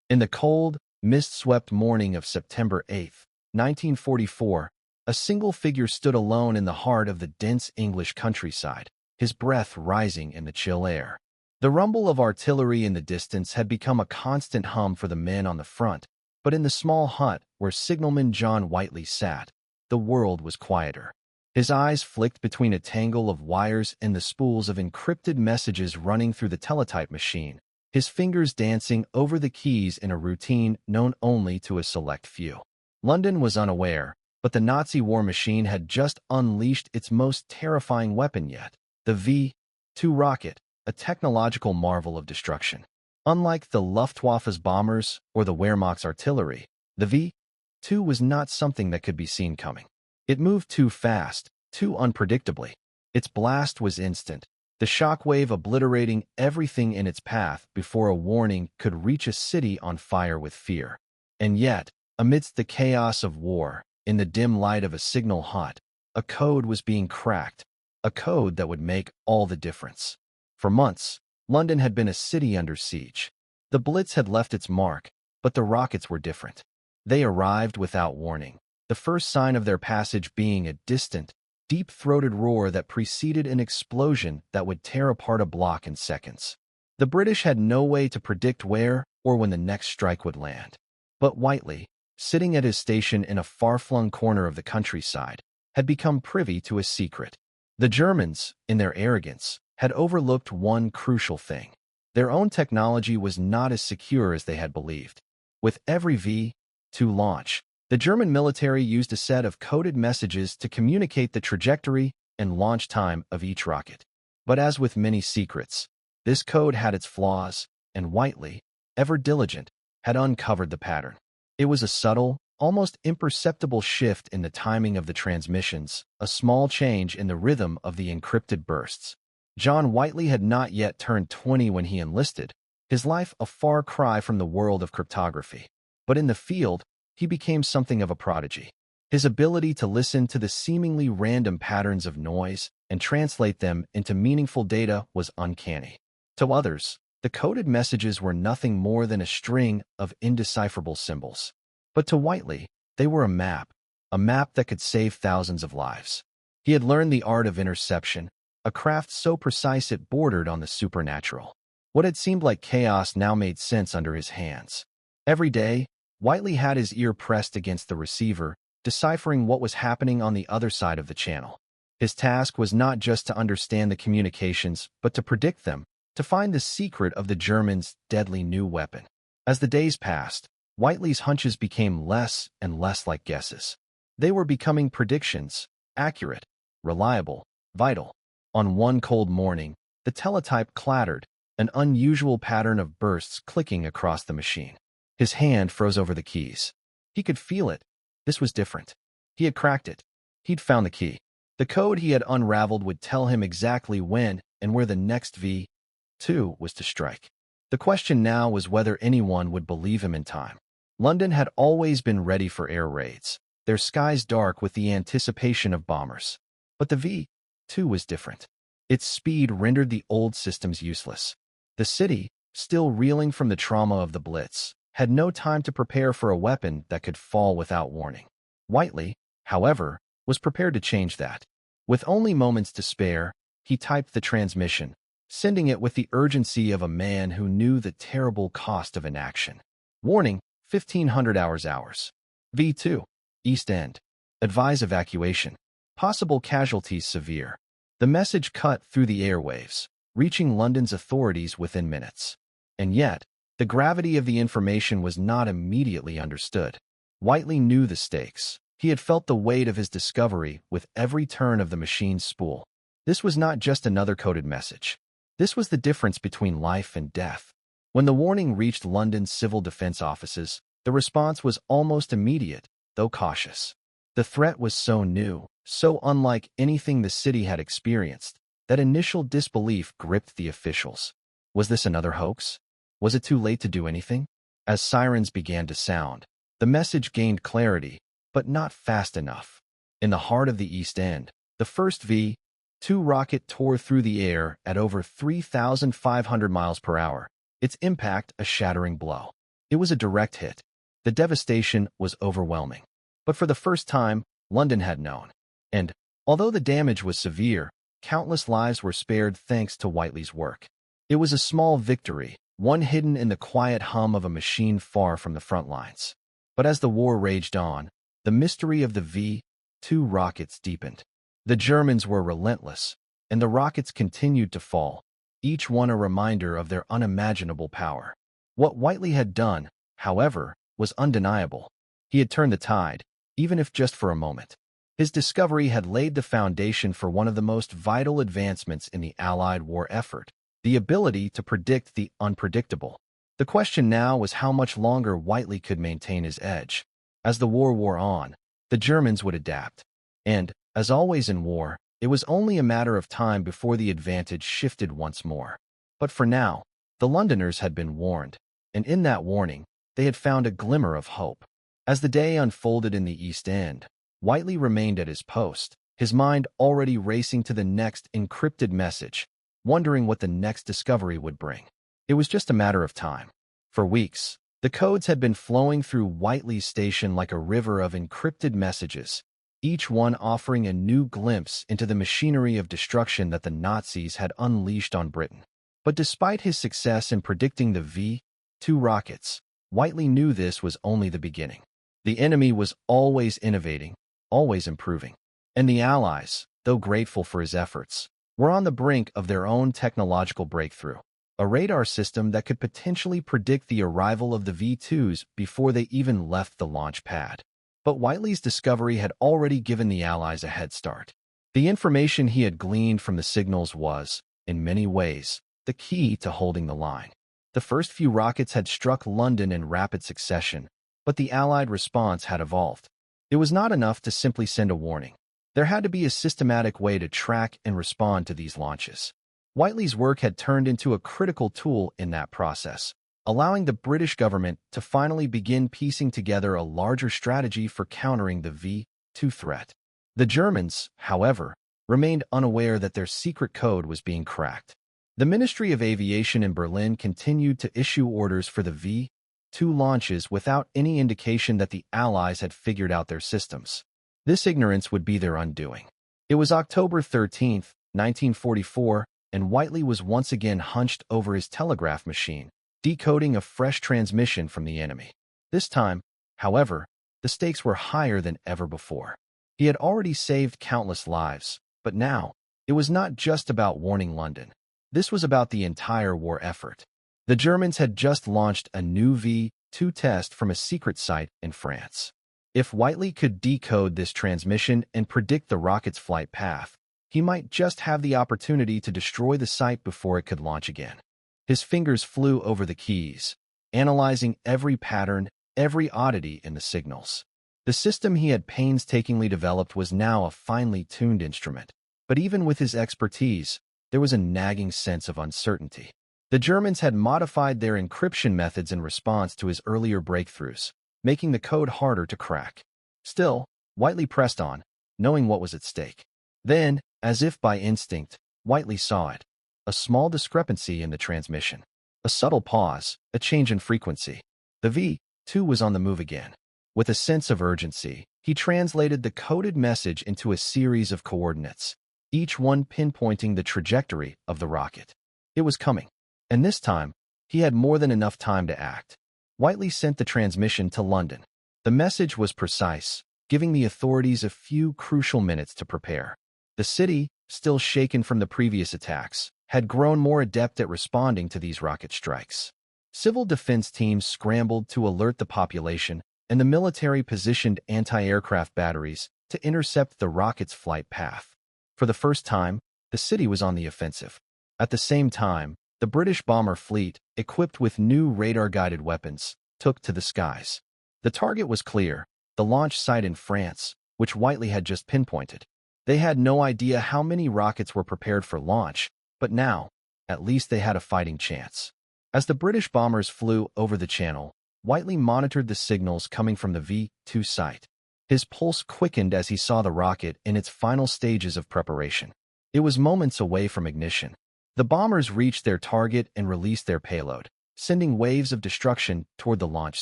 In the cold, mist-swept morning of September 8, 1944, a single figure stood alone in the heart of the dense English countryside, his breath rising in the chill air. The rumble of artillery in the distance had become a constant hum for the men on the front, but in the small hut where Signalman John Whiteley sat, the world was quieter. His eyes flicked between a tangle of wires and the spools of encrypted messages running through the teletype machine, his fingers dancing over the keys in a routine known only to a select few. London was unaware, but the Nazi war machine had just unleashed its most terrifying weapon yet, the V-2 rocket, a technological marvel of destruction. Unlike the Luftwaffe's bombers or the Wehrmacht's artillery, the V-2 was not something that could be seen coming. It moved too fast, too unpredictably. Its blast was instant, the shockwave obliterating everything in its path before a warning could reach a city on fire with fear. And yet, amidst the chaos of war, in the dim light of a signal hut, a code was being cracked, a code that would make all the difference. For months, London had been a city under siege. The Blitz had left its mark, but the rockets were different. They arrived without warning, the first sign of their passage being a distant, deep-throated roar that preceded an explosion that would tear apart a block in seconds. The British had no way to predict where or when the next strike would land. But Whiteley, sitting at his station in a far-flung corner of the countryside, had become privy to a secret. The Germans, in their arrogance, had overlooked one crucial thing. Their own technology was not as secure as they had believed. With every V-2 launch, the German military used a set of coded messages to communicate the trajectory and launch time of each rocket. But as with many secrets, this code had its flaws, and Whiteley, ever diligent, had uncovered the pattern. It was a subtle, almost imperceptible shift in the timing of the transmissions, a small change in the rhythm of the encrypted bursts. John Whiteley had not yet turned 20 when he enlisted, his life a far cry from the world of cryptography. But in the field, he became something of a prodigy. His ability to listen to the seemingly random patterns of noise and translate them into meaningful data was uncanny. To others, the coded messages were nothing more than a string of indecipherable symbols. But to Whiteley, they were a map that could save thousands of lives. He had learned the art of interception, a craft so precise it bordered on the supernatural. What had seemed like chaos now made sense under his hands. Every day, Whiteley had his ear pressed against the receiver, deciphering what was happening on the other side of the channel. His task was not just to understand the communications, but to predict them, to find the secret of the Germans' deadly new weapon. As the days passed, Whiteley's hunches became less and less like guesses. They were becoming predictions, accurate, reliable, vital. On one cold morning, the teletype clattered, an unusual pattern of bursts clicking across the machine. His hand froze over the keys. He could feel it. This was different. He had cracked it. He'd found the key. The code he had unraveled would tell him exactly when and where the next V-2 was to strike. The question now was whether anyone would believe him in time. London had always been ready for air raids, their skies dark with the anticipation of bombers. But the V-2 was different. Its speed rendered the old systems useless. The city, still reeling from the trauma of the Blitz, had no time to prepare for a weapon that could fall without warning. Whiteley, however, was prepared to change that. With only moments to spare, he typed the transmission, sending it with the urgency of a man who knew the terrible cost of inaction. Warning, 1500 hours. V-2, East End. Advise evacuation. Possible casualties severe. The message cut through the airwaves, reaching London's authorities within minutes. And yet, the gravity of the information was not immediately understood. Whiteley knew the stakes. He had felt the weight of his discovery with every turn of the machine's spool. This was not just another coded message. This was the difference between life and death. When the warning reached London's civil defense offices, the response was almost immediate, though cautious. The threat was so new, so unlike anything the city had experienced, that initial disbelief gripped the officials. Was this another hoax? Was it too late to do anything? As sirens began to sound, the message gained clarity, but not fast enough. In the heart of the East End, the first V-2 rocket tore through the air at over 3,500 miles per hour, its impact a shattering blow. It was a direct hit. The devastation was overwhelming. But for the first time, London had known. And, although the damage was severe, countless lives were spared thanks to Whiteley's work. It was a small victory, one hidden in the quiet hum of a machine far from the front lines. But as the war raged on, the mystery of the V-2 rockets deepened. The Germans were relentless, and the rockets continued to fall, each one a reminder of their unimaginable power. What Whiteley had done, however, was undeniable. He had turned the tide, even if just for a moment. His discovery had laid the foundation for one of the most vital advancements in the Allied war effort, the ability to predict the unpredictable. The question now was how much longer Whiteley could maintain his edge. As the war wore on, the Germans would adapt. And, as always in war, it was only a matter of time before the advantage shifted once more. But for now, the Londoners had been warned, and in that warning, they had found a glimmer of hope. As the day unfolded in the East End, Whiteley remained at his post, his mind already racing to the next encrypted message, wondering what the next discovery would bring. It was just a matter of time. For weeks, the codes had been flowing through Whiteley's station like a river of encrypted messages, each one offering a new glimpse into the machinery of destruction that the Nazis had unleashed on Britain. But despite his success in predicting the V-2 rockets, Whiteley knew this was only the beginning. The enemy was always innovating, always improving. And the Allies, though grateful for his efforts, were on the brink of their own technological breakthrough. A radar system that could potentially predict the arrival of the V-2s before they even left the launch pad. But Whiteley's discovery had already given the Allies a head start. The information he had gleaned from the signals was, in many ways, the key to holding the line. The first few rockets had struck London in rapid succession, but the Allied response had evolved. It was not enough to simply send a warning. There had to be a systematic way to track and respond to these launches. Whiteley's work had turned into a critical tool in that process, allowing the British government to finally begin piecing together a larger strategy for countering the V-2 threat. The Germans, however, remained unaware that their secret code was being cracked. The Ministry of Aviation in Berlin continued to issue orders for the V-2 launches without any indication that the Allies had figured out their systems. This ignorance would be their undoing. It was October 13, 1944, and Whiteley was once again hunched over his telegraph machine, decoding a fresh transmission from the enemy. This time, however, the stakes were higher than ever before. He had already saved countless lives, but now, it was not just about warning London. This was about the entire war effort. The Germans had just launched a new V-2 test from a secret site in France. If Whiteley could decode this transmission and predict the rocket's flight path, he might just have the opportunity to destroy the site before it could launch again. His fingers flew over the keys, analyzing every pattern, every oddity in the signals. The system he had painstakingly developed was now a finely tuned instrument. But even with his expertise, there was a nagging sense of uncertainty. The Germans had modified their encryption methods in response to his earlier breakthroughs, making the code harder to crack. Still, Whiteley pressed on, knowing what was at stake. Then, as if by instinct, Whiteley saw it. A small discrepancy in the transmission. A subtle pause, a change in frequency. The V-2 was on the move again. With a sense of urgency, he translated the coded message into a series of coordinates, each one pinpointing the trajectory of the rocket. It was coming. And this time, he had more than enough time to act. Whiteley sent the transmission to London. The message was precise, giving the authorities a few crucial minutes to prepare. The city, still shaken from the previous attacks, had grown more adept at responding to these rocket strikes. Civil defense teams scrambled to alert the population, and the military positioned anti-aircraft batteries to intercept the rocket's flight path. For the first time, the city was on the offensive. At the same time, the British bomber fleet, equipped with new radar-guided weapons, took to the skies. The target was clear, the launch site in France, which Whiteley had just pinpointed. They had no idea how many rockets were prepared for launch, but now, at least they had a fighting chance. As the British bombers flew over the channel, Whiteley monitored the signals coming from the V-2 site. His pulse quickened as he saw the rocket in its final stages of preparation. It was moments away from ignition. The bombers reached their target and released their payload, sending waves of destruction toward the launch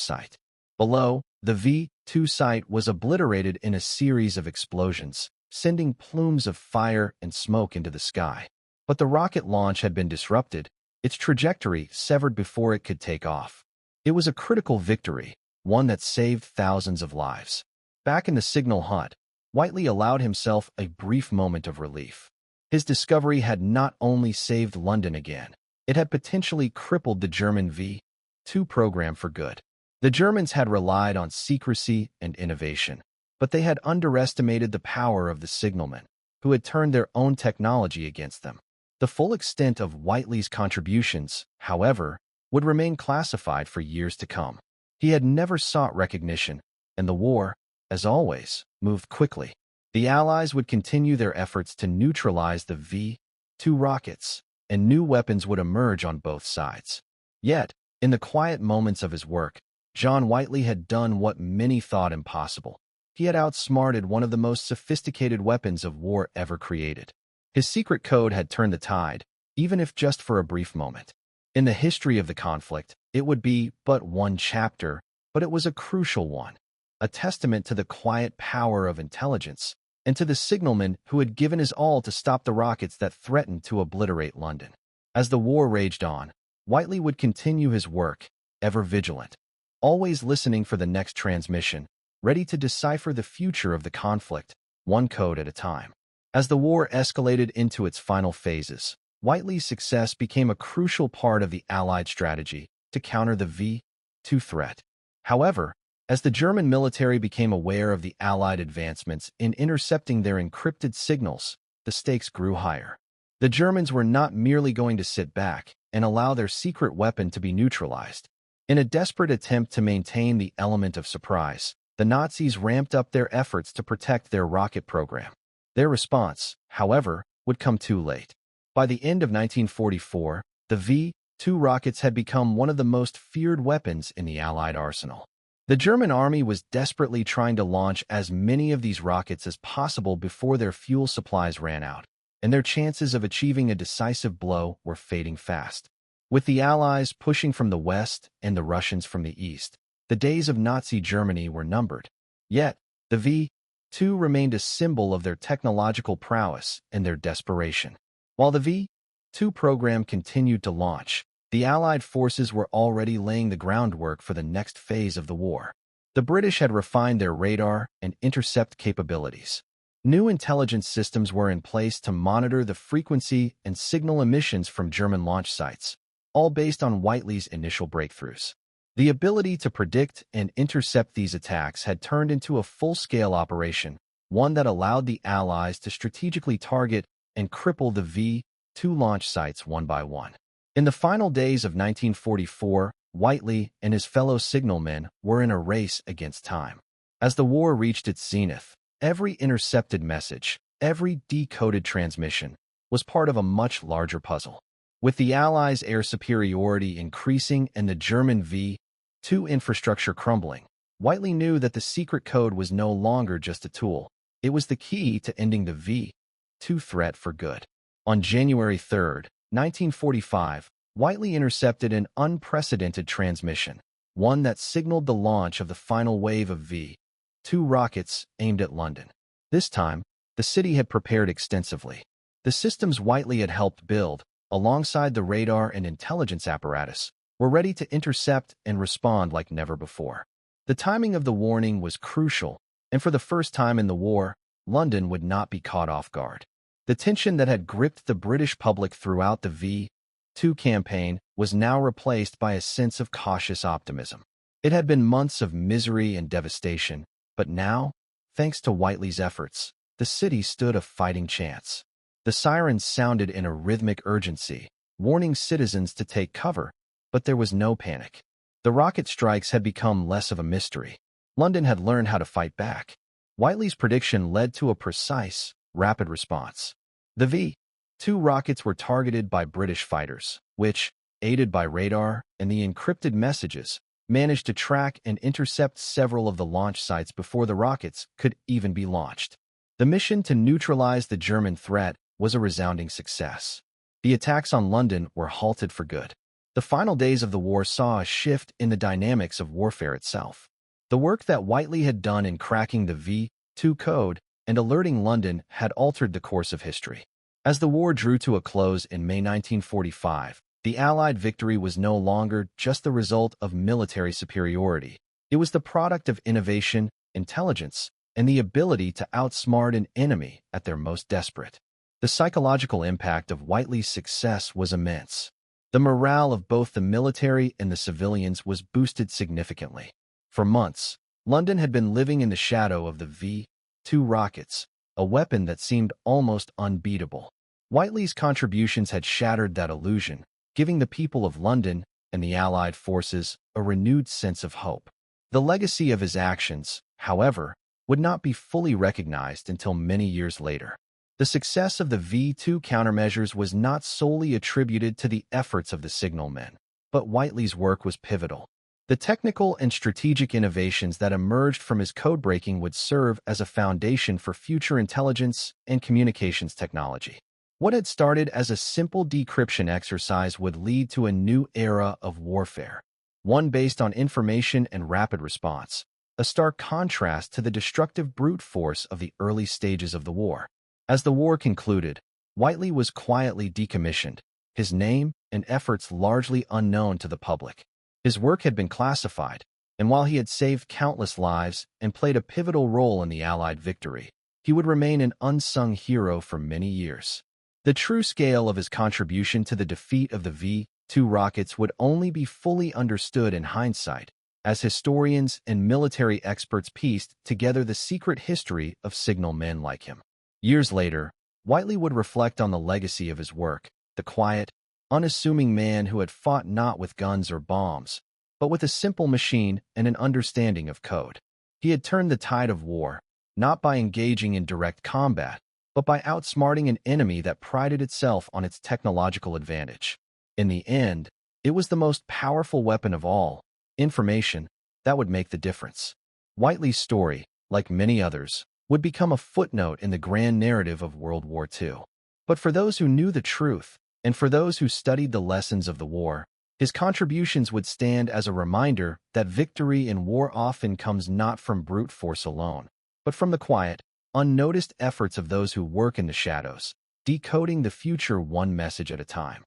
site. Below, the V-2 site was obliterated in a series of explosions, sending plumes of fire and smoke into the sky. But the rocket launch had been disrupted, its trajectory severed before it could take off. It was a critical victory, one that saved thousands of lives. Back in the signal hut, Whiteley allowed himself a brief moment of relief. His discovery had not only saved London again, it had potentially crippled the German V-2 program for good. The Germans had relied on secrecy and innovation, but they had underestimated the power of the signalman, who had turned their own technology against them. The full extent of Whiteley's contributions, however, would remain classified for years to come. He had never sought recognition, and the war, as always, moved quickly. The Allies would continue their efforts to neutralize the V-2 rockets, and new weapons would emerge on both sides. Yet, in the quiet moments of his work, John Whiteley had done what many thought impossible. He had outsmarted one of the most sophisticated weapons of war ever created. His secret code had turned the tide, even if just for a brief moment. In the history of the conflict, it would be but one chapter, but it was a crucial one, a testament to the quiet power of intelligence, and to the signalman who had given his all to stop the rockets that threatened to obliterate London. As the war raged on, Whiteley would continue his work, ever vigilant, always listening for the next transmission, ready to decipher the future of the conflict, one code at a time. As the war escalated into its final phases, Whiteley's success became a crucial part of the Allied strategy to counter the V-2 threat. However, as the German military became aware of the Allied advancements in intercepting their encrypted signals, the stakes grew higher. The Germans were not merely going to sit back and allow their secret weapon to be neutralized. In a desperate attempt to maintain the element of surprise, the Nazis ramped up their efforts to protect their rocket program. Their response, however, would come too late. By the end of 1944, the V-2 rockets had become one of the most feared weapons in the Allied arsenal. The German army was desperately trying to launch as many of these rockets as possible before their fuel supplies ran out, and their chances of achieving a decisive blow were fading fast. With the Allies pushing from the west and the Russians from the east, the days of Nazi Germany were numbered. Yet, the V-2 remained a symbol of their technological prowess and their desperation. While the V-2 program continued to launch, the Allied forces were already laying the groundwork for the next phase of the war. The British had refined their radar and intercept capabilities. New intelligence systems were in place to monitor the frequency and signal emissions from German launch sites, all based on Whiteley's initial breakthroughs. The ability to predict and intercept these attacks had turned into a full-scale operation, one that allowed the Allies to strategically target and cripple the V-2 launch sites one by one. In the final days of 1944, Whiteley and his fellow signalmen were in a race against time. As the war reached its zenith, every intercepted message, every decoded transmission, was part of a much larger puzzle. With the Allies' air superiority increasing and the German V-2 infrastructure crumbling, Whiteley knew that the secret code was no longer just a tool. It was the key to ending the V-2 threat for good. On January 3, 1945, Whiteley intercepted an unprecedented transmission, one that signaled the launch of the final wave of V-2 rockets aimed at London. This time, the city had prepared extensively. The systems Whiteley had helped build, alongside the radar and intelligence apparatus, were ready to intercept and respond like never before. The timing of the warning was crucial, and for the first time in the war, London would not be caught off guard. The tension that had gripped the British public throughout the V-2 campaign was now replaced by a sense of cautious optimism. It had been months of misery and devastation, but now, thanks to Whiteley's efforts, the city stood a fighting chance. The sirens sounded in a rhythmic urgency, warning citizens to take cover, but there was no panic. The rocket strikes had become less of a mystery. London had learned how to fight back. Whiteley's prediction led to a precise, rapid response. The V-2 rockets were targeted by British fighters, which, aided by radar and the encrypted messages, managed to track and intercept several of the launch sites before the rockets could even be launched. The mission to neutralize the German threat was a resounding success. The attacks on London were halted for good. The final days of the war saw a shift in the dynamics of warfare itself. The work that Whiteley had done in cracking the V-2 code and alerting London had altered the course of history. As the war drew to a close in May 1945, the Allied victory was no longer just the result of military superiority. It was the product of innovation, intelligence, and the ability to outsmart an enemy at their most desperate. The psychological impact of Whiteley's success was immense. The morale of both the military and the civilians was boosted significantly. For months, London had been living in the shadow of the V-2 rockets, a weapon that seemed almost unbeatable. Whiteley's contributions had shattered that illusion, giving the people of London and the Allied forces a renewed sense of hope. The legacy of his actions, however, would not be fully recognized until many years later. The success of the V-2 countermeasures was not solely attributed to the efforts of the signalmen, but Whiteley's work was pivotal. The technical and strategic innovations that emerged from his codebreaking would serve as a foundation for future intelligence and communications technology. What had started as a simple decryption exercise would lead to a new era of warfare, one based on information and rapid response, a stark contrast to the destructive brute force of the early stages of the war. As the war concluded, Whiteley was quietly decommissioned, his name and efforts largely unknown to the public. His work had been classified, and while he had saved countless lives and played a pivotal role in the Allied victory, he would remain an unsung hero for many years. The true scale of his contribution to the defeat of the V-2 rockets would only be fully understood in hindsight, as historians and military experts pieced together the secret history of signalmen like him. Years later, Whiteley would reflect on the legacy of his work, the quiet, unassuming man who had fought not with guns or bombs, but with a simple machine and an understanding of code. He had turned the tide of war, not by engaging in direct combat, but by outsmarting an enemy that prided itself on its technological advantage. In the end, it was the most powerful weapon of all, information, that would make the difference. Whiteley's story, like many others, would become a footnote in the grand narrative of World War II. But for those who knew the truth, and for those who studied the lessons of the war, his contributions would stand as a reminder that victory in war often comes not from brute force alone, but from the quiet, unnoticed efforts of those who work in the shadows, decoding the future one message at a time.